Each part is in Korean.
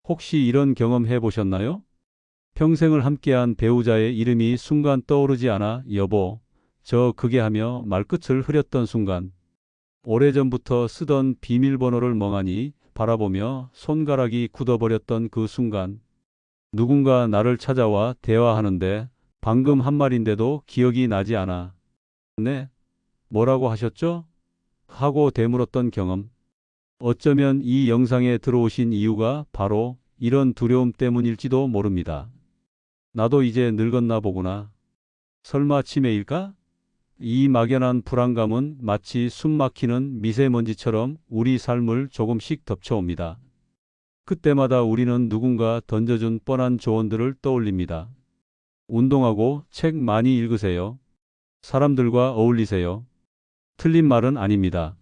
혹시 이런 경험 해보셨나요? 평생을 함께한 배우자의 이름이 순간 떠오르지 않아 여보, 저 그게 하며 말끝을 흐렸던 순간, 오래전부터 쓰던 비밀번호를 멍하니 바라보며 손가락이 굳어버렸던 그 순간, 누군가 나를 찾아와 대화하는데 방금 한 말인데도 기억이 나지 않아. 네, 뭐라고 하셨죠? 하고 되물었던 경험. 어쩌면 이 영상에 들어오신 이유가 바로 이런 두려움 때문일지도 모릅니다. 나도 이제 늙었나 보구나. 설마 치매일까? 이 막연한 불안감은 마치 숨 막히는 미세먼지처럼 우리 삶을 조금씩 덮쳐옵니다. 그때마다 우리는 누군가 던져준 뻔한 조언들을 떠올립니다. 운동하고 책 많이 읽으세요. 사람들과 어울리세요. 틀린 말은 아닙니다.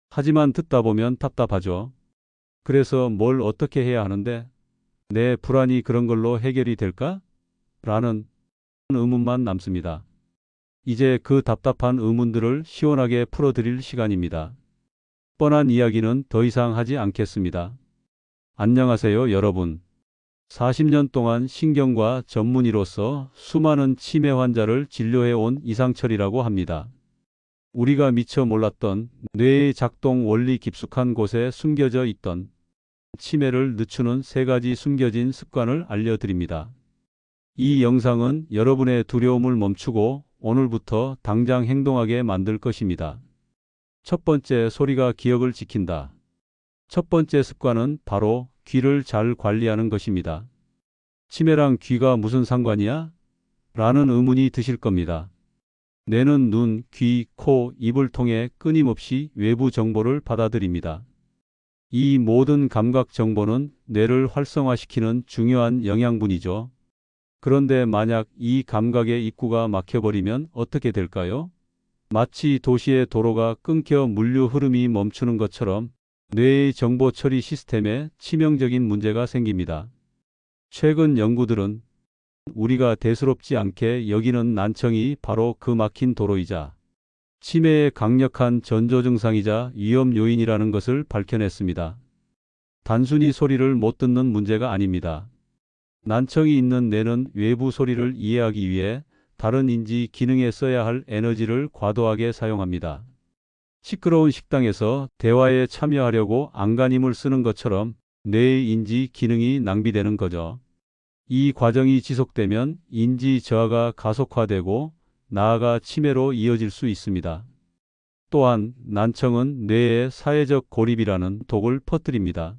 하지만 듣다 보면 답답하죠. 그래서 뭘 어떻게 해야 하는데 내 불안이 그런 걸로 해결이 될까? 라는 의문만 남습니다. 이제 그 답답한 의문들을 시원하게 풀어드릴 시간입니다. 뻔한 이야기는 더 이상 하지 않겠습니다. 안녕하세요, 여러분. 40년 동안 신경과 전문의로서 수많은 치매 환자를 진료해온 이상철이라고 합니다. 우리가 미처 몰랐던 뇌의 작동 원리 깊숙한 곳에 숨겨져 있던 치매를 늦추는 3가지 숨겨진 습관을 알려드립니다. 이 영상은 여러분의 두려움을 멈추고 오늘부터 당장 행동하게 만들 것입니다. 첫 번째, 소리가 기억을 지킨다. 첫 번째 습관은 바로 귀를 잘 관리하는 것입니다. 치매랑 귀가 무슨 상관이야? 라는 의문이 드실 겁니다. 뇌는 눈, 귀, 코, 입을 통해 끊임없이 외부 정보를 받아들입니다. 이 모든 감각 정보는 뇌를 활성화시키는 중요한 영양분이죠. 그런데 만약 이 감각의 입구가 막혀버리면 어떻게 될까요? 마치 도시의 도로가 끊겨 물류 흐름이 멈추는 것처럼 뇌의 정보 처리 시스템에 치명적인 문제가 생깁니다. 최근 연구들은 우리가 대수롭지 않게 여기는 난청이 바로 그 막힌 도로이자 치매의 강력한 전조 증상이자 위험 요인이라는 것을 밝혀냈습니다. 단순히 소리를 못 듣는 문제가 아닙니다. 난청이 있는 뇌는 외부 소리를 이해하기 위해 다른 인지 기능에 써야 할 에너지를 과도하게 사용합니다. 시끄러운 식당에서 대화에 참여하려고 안간힘을 쓰는 것처럼 뇌의 인지 기능이 낭비되는 거죠. 이 과정이 지속되면 인지 저하가 가속화되고 나아가 치매로 이어질 수 있습니다. 또한 난청은 뇌의 사회적 고립이라는 독을 퍼뜨립니다.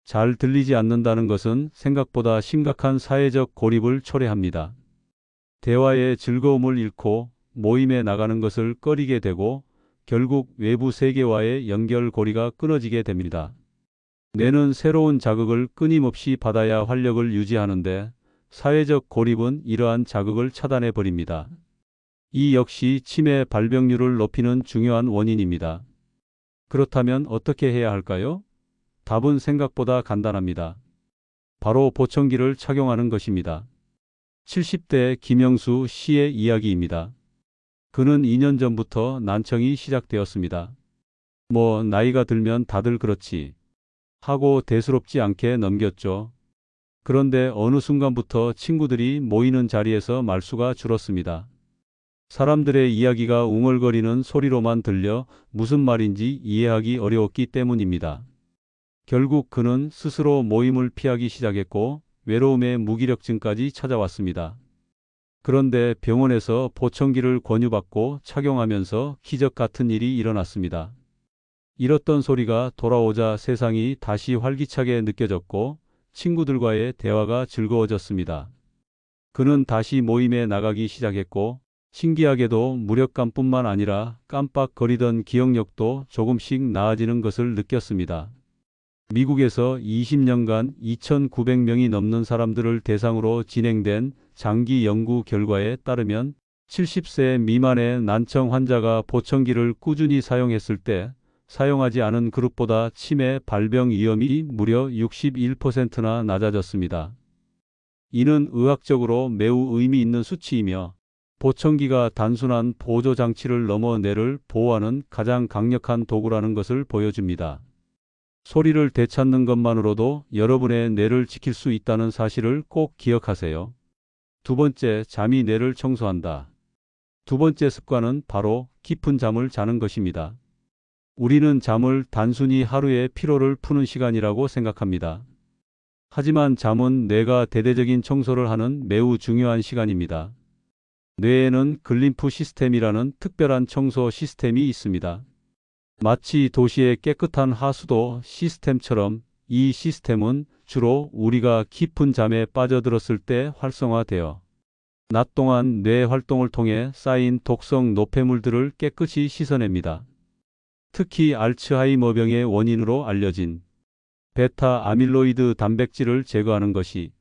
잘 들리지 않는다는 것은 생각보다 심각한 사회적 고립을 초래합니다. 대화의 즐거움을 잃고 모임에 나가는 것을 꺼리게 되고 결국 외부 세계와의 연결고리가 끊어지게 됩니다. 뇌는 새로운 자극을 끊임없이 받아야 활력을 유지하는데 사회적 고립은 이러한 자극을 차단해 버립니다. 이 역시 치매 발병률을 높이는 중요한 원인입니다. 그렇다면 어떻게 해야 할까요? 답은 생각보다 간단합니다. 바로 보청기를 착용하는 것입니다. 70대 김영수 씨의 이야기입니다. 그는 2년 전부터 난청이 시작되었습니다. 뭐 나이가 들면 다들 그렇지 하고 대수롭지 않게 넘겼죠. 그런데 어느 순간부터 친구들이 모이는 자리에서 말수가 줄었습니다. 사람들의 이야기가 웅얼거리는 소리로만 들려 무슨 말인지 이해하기 어려웠기 때문입니다. 결국 그는 스스로 모임을 피하기 시작했고 외로움의 무기력증까지 찾아왔습니다. 그런데 병원에서 보청기를 권유받고 착용하면서 기적 같은 일이 일어났습니다. 잃었던 소리가 돌아오자 세상이 다시 활기차게 느껴졌고 친구들과의 대화가 즐거워졌습니다. 그는 다시 모임에 나가기 시작했고 신기하게도 무력감뿐만 아니라 깜빡거리던 기억력도 조금씩 나아지는 것을 느꼈습니다. 미국에서 20년간 2,900명이 넘는 사람들을 대상으로 진행된 장기 연구 결과에 따르면 70세 미만의 난청 환자가 보청기를 꾸준히 사용했을 때 사용하지 않은 그룹보다 치매 발병 위험이 무려 61%나 낮아졌습니다. 이는 의학적으로 매우 의미 있는 수치이며 보청기가 단순한 보조 장치를 넘어 뇌를 보호하는 가장 강력한 도구라는 것을 보여줍니다. 소리를 되찾는 것만으로도 여러분의 뇌를 지킬 수 있다는 사실을 꼭 기억하세요. 두 번째, 잠이 뇌를 청소한다. 두 번째 습관은 바로 깊은 잠을 자는 것입니다. 우리는 잠을 단순히 하루의 피로를 푸는 시간이라고 생각합니다. 하지만 잠은 뇌가 대대적인 청소를 하는 매우 중요한 시간입니다. 뇌에는 글림프 시스템이라는 특별한 청소 시스템이 있습니다. 마치 도시의 깨끗한 하수도 시스템처럼 이 시스템은 주로 우리가 깊은 잠에 빠져들었을 때 활성화되어 낮 동안 뇌 활동을 통해 쌓인 독성 노폐물들을 깨끗이 씻어냅니다. 특히 알츠하이머병의 원인으로 알려진 베타 아밀로이드 단백질을 제거하는 것이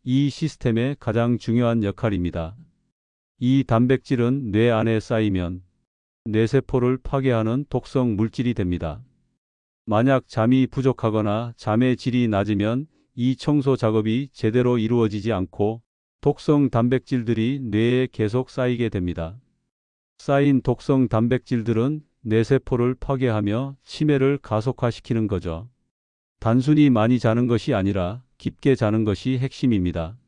이 시스템의 가장 중요한 역할입니다. 이 단백질은 뇌 안에 쌓이면 뇌세포를 파괴하는 독성 물질이 됩니다. 만약 잠이 부족하거나 잠의 질이 낮으면 이 청소 작업이 제대로 이루어지지 않고 독성 단백질들이 뇌에 계속 쌓이게 됩니다. 쌓인 독성 단백질들은 뇌세포를 파괴하며 치매를 가속화시키는 거죠. 단순히 많이 자는 것이 아니라 깊게 자는 것이 핵심입니다.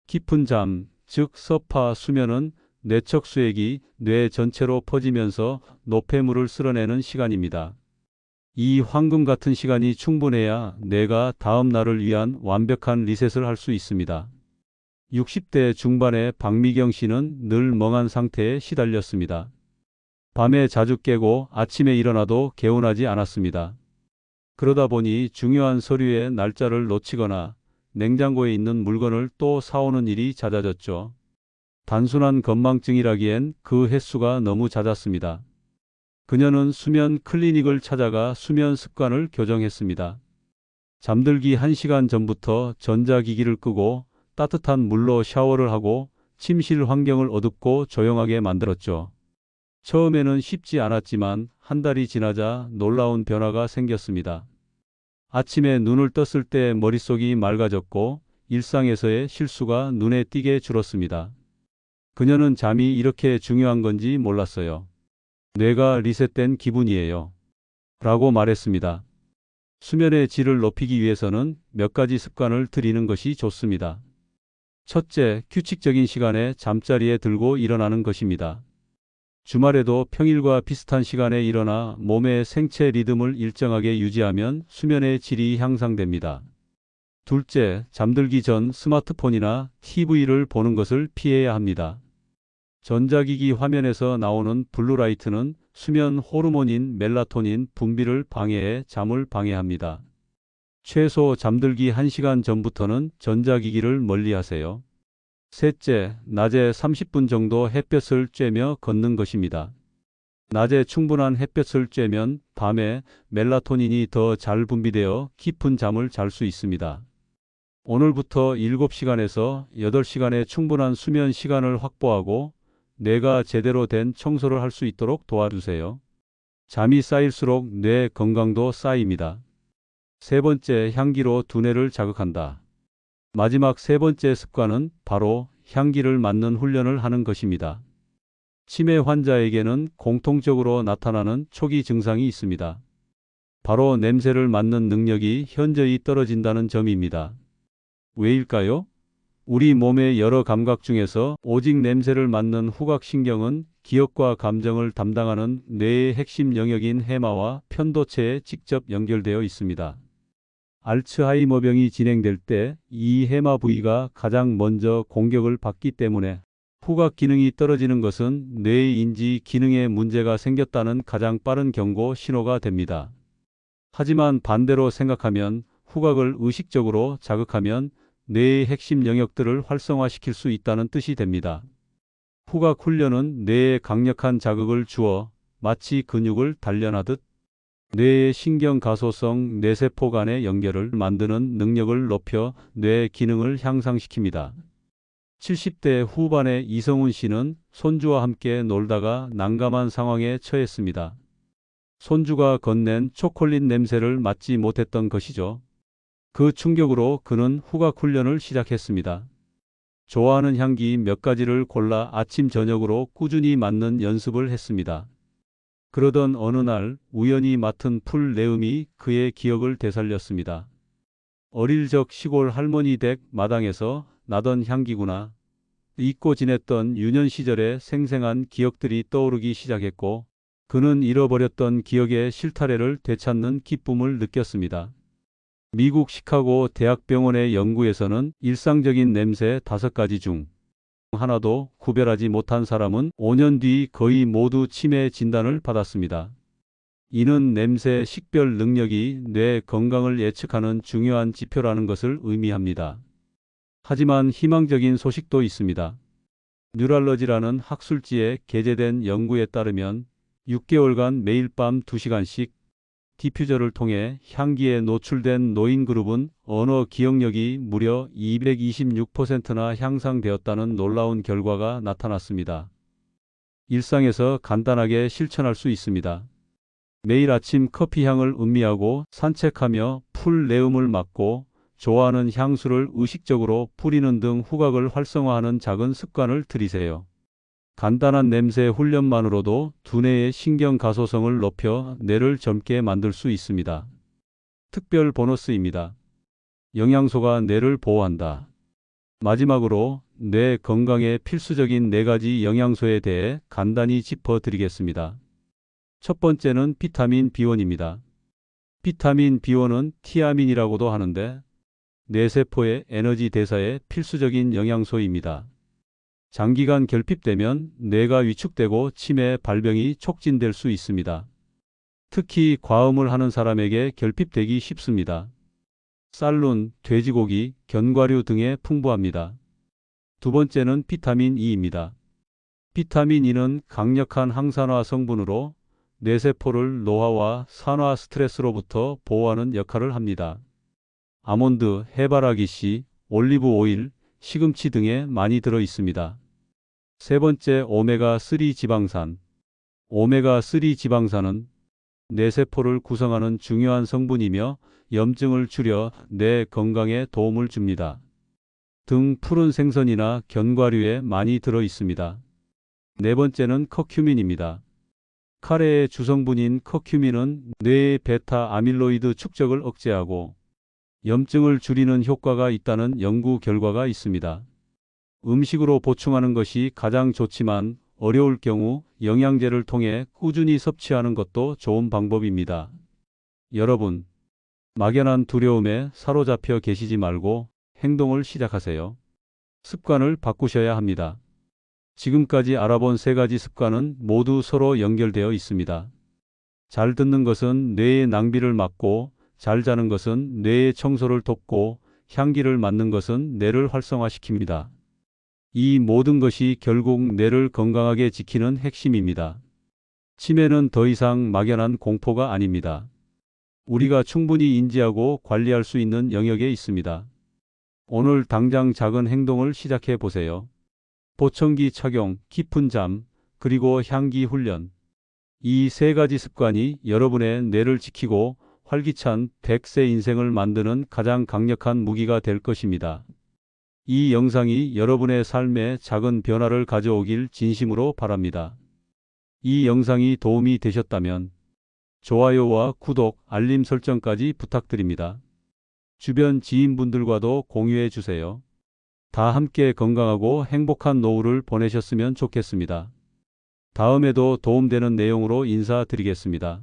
깊은 잠, 즉 서파 수면은 뇌척 수액이 뇌 전체로 퍼지면서 노폐물을 쓸어내는 시간입니다. 이 황금 같은 시간이 충분해야 뇌가 다음 날을 위한 완벽한 리셋을 할 수 있습니다. 60대 중반의 박미경 씨는 늘 멍한 상태에 시달렸습니다. 밤에 자주 깨고 아침에 일어나도 개운하지 않았습니다. 그러다 보니 중요한 서류의 날짜를 놓치거나 냉장고에 있는 물건을 또 사오는 일이 잦아졌죠. 단순한 건망증이라기엔 그 횟수가 너무 잦았습니다. 그녀는 수면 클리닉을 찾아가 수면 습관을 교정했습니다. 잠들기 1시간 전부터 전자기기를 끄고 따뜻한 물로 샤워를 하고 침실 환경을 어둡고 조용하게 만들었죠. 처음에는 쉽지 않았지만 한 달이 지나자 놀라운 변화가 생겼습니다. 아침에 눈을 떴을 때 머릿속이 맑아졌고 일상에서의 실수가 눈에 띄게 줄었습니다. 그녀는 잠이 이렇게 중요한 건지 몰랐어요. 뇌가 리셋된 기분이에요. 라고 말했습니다. 수면의 질을 높이기 위해서는 몇 가지 습관을 들이는 것이 좋습니다. 첫째, 규칙적인 시간에 잠자리에 들고 일어나는 것입니다. 주말에도 평일과 비슷한 시간에 일어나 몸의 생체 리듬을 일정하게 유지하면 수면의 질이 향상됩니다. 둘째, 잠들기 전 스마트폰이나 TV를 보는 것을 피해야 합니다. 전자기기 화면에서 나오는 블루라이트는 수면 호르몬인 멜라토닌 분비를 방해해 잠을 방해합니다. 최소 잠들기 1시간 전부터는 전자기기를 멀리하세요. 셋째, 낮에 30분 정도 햇볕을 쬐며 걷는 것입니다. 낮에 충분한 햇볕을 쬐면 밤에 멜라토닌이 더 잘 분비되어 깊은 잠을 잘 수 있습니다. 오늘부터 7시간에서 8시간의 충분한 수면 시간을 확보하고 뇌가 제대로 된 청소를 할 수 있도록 도와주세요. 잠이 쌓일수록 뇌 건강도 쌓입니다. 세 번째, 향기로 두뇌를 자극한다. 마지막 세 번째 습관은 바로 향기를 맡는 훈련을 하는 것입니다. 치매 환자에게는 공통적으로 나타나는 초기 증상이 있습니다. 바로 냄새를 맡는 능력이 현저히 떨어진다는 점입니다. 왜일까요? 우리 몸의 여러 감각 중에서 오직 냄새를 맡는 후각신경은 기억과 감정을 담당하는 뇌의 핵심 영역인 해마와 편도체에 직접 연결되어 있습니다. 알츠하이머병이 진행될 때 이 해마 부위가 가장 먼저 공격을 받기 때문에 후각 기능이 떨어지는 것은 뇌의 인지 기능에 문제가 생겼다는 가장 빠른 경고 신호가 됩니다. 하지만 반대로 생각하면 후각을 의식적으로 자극하면 뇌의 핵심 영역들을 활성화시킬 수 있다는 뜻이 됩니다. 후각 훈련은 뇌에 강력한 자극을 주어 마치 근육을 단련하듯 뇌의 신경가소성 뇌세포 간의 연결을 만드는 능력을 높여 뇌 기능을 향상시킵니다. 70대 후반의 이성훈 씨는 손주와 함께 놀다가 난감한 상황에 처했습니다. 손주가 건넨 초콜릿 냄새를 맡지 못했던 것이죠. 그 충격으로 그는 후각 훈련을 시작했습니다. 좋아하는 향기 몇 가지를 골라 아침 저녁으로 꾸준히 맡는 연습을 했습니다. 그러던 어느 날 우연히 맡은 풀 내음이 그의 기억을 되살렸습니다. 어릴 적 시골 할머니 댁 마당에서 나던 향기구나. 잊고 지냈던 유년 시절의 생생한 기억들이 떠오르기 시작했고 그는 잃어버렸던 기억의 실타래를 되찾는 기쁨을 느꼈습니다. 미국 시카고 대학병원의 연구에서는 일상적인 냄새 5가지 중 하나도 구별하지 못한 사람은 5년 뒤 거의 모두 치매 진단을 받았습니다. 이는 냄새 식별 능력이 뇌 건강을 예측하는 중요한 지표라는 것을 의미합니다. 하지만 희망적인 소식도 있습니다. 뉴랄러지라는 학술지에 게재된 연구에 따르면 6개월간 매일 밤 2시간씩 디퓨저를 통해 향기에 노출된 노인 그룹은 언어 기억력이 무려 226%나 향상되었다는 놀라운 결과가 나타났습니다. 일상에서 간단하게 실천할 수 있습니다. 매일 아침 커피 향을 음미하고 산책하며 풀 내음을 맡고 좋아하는 향수를 의식적으로 뿌리는 등 후각을 활성화하는 작은 습관을 들이세요. 간단한 냄새 훈련만으로도 두뇌의 신경 가소성을 높여 뇌를 젊게 만들 수 있습니다. 특별 보너스입니다. 영양소가 뇌를 보호한다. 마지막으로 뇌 건강에 필수적인 4가지 영양소에 대해 간단히 짚어드리겠습니다. 첫 번째는 비타민 B1입니다. 비타민 B1은 티아민이라고도 하는데 뇌세포의 에너지 대사에 필수적인 영양소입니다. 장기간 결핍되면 뇌가 위축되고 치매 발병이 촉진될 수 있습니다. 특히 과음을 하는 사람에게 결핍되기 쉽습니다. 쌀룬, 돼지고기, 견과류 등에 풍부합니다. 두 번째는 비타민 E입니다. 비타민 E는 강력한 항산화 성분으로 뇌세포를 노화와 산화 스트레스로부터 보호하는 역할을 합니다. 아몬드, 해바라기씨, 올리브 오일, 시금치 등에 많이 들어 있습니다. 세 번째, 오메가3 지방산. 오메가3 지방산은 뇌세포를 구성하는 중요한 성분이며 염증을 줄여 뇌 건강에 도움을 줍니다. 등 푸른 생선이나 견과류에 많이 들어 있습니다. 네 번째는 커큐민입니다. 카레의 주성분인 커큐민은 뇌의 베타 아밀로이드 축적을 억제하고 염증을 줄이는 효과가 있다는 연구 결과가 있습니다. 음식으로 보충하는 것이 가장 좋지만 어려울 경우 영양제를 통해 꾸준히 섭취하는 것도 좋은 방법입니다. 여러분, 막연한 두려움에 사로잡혀 계시지 말고 행동을 시작하세요. 습관을 바꾸셔야 합니다. 지금까지 알아본 3가지 습관은 모두 서로 연결되어 있습니다. 잘 듣는 것은 뇌의 낭비를 막고, 잘 자는 것은 뇌의 청소를 돕고, 향기를 맡는 것은 뇌를 활성화시킵니다. 이 모든 것이 결국 뇌를 건강하게 지키는 핵심입니다. 치매는 더 이상 막연한 공포가 아닙니다. 우리가 충분히 인지하고 관리할 수 있는 영역에 있습니다. 오늘 당장 작은 행동을 시작해 보세요. 보청기 착용, 깊은 잠, 그리고 향기 훈련. 이 3가지 습관이 여러분의 뇌를 지키고 활기찬 100세 인생을 만드는 가장 강력한 무기가 될 것입니다. 이 영상이 여러분의 삶에 작은 변화를 가져오길 진심으로 바랍니다. 이 영상이 도움이 되셨다면 좋아요와 구독, 알림 설정까지 부탁드립니다. 주변 지인분들과도 공유해 주세요. 다 함께 건강하고 행복한 노후를 보내셨으면 좋겠습니다. 다음에도 도움되는 내용으로 인사드리겠습니다.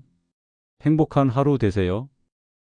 행복한 하루 되세요.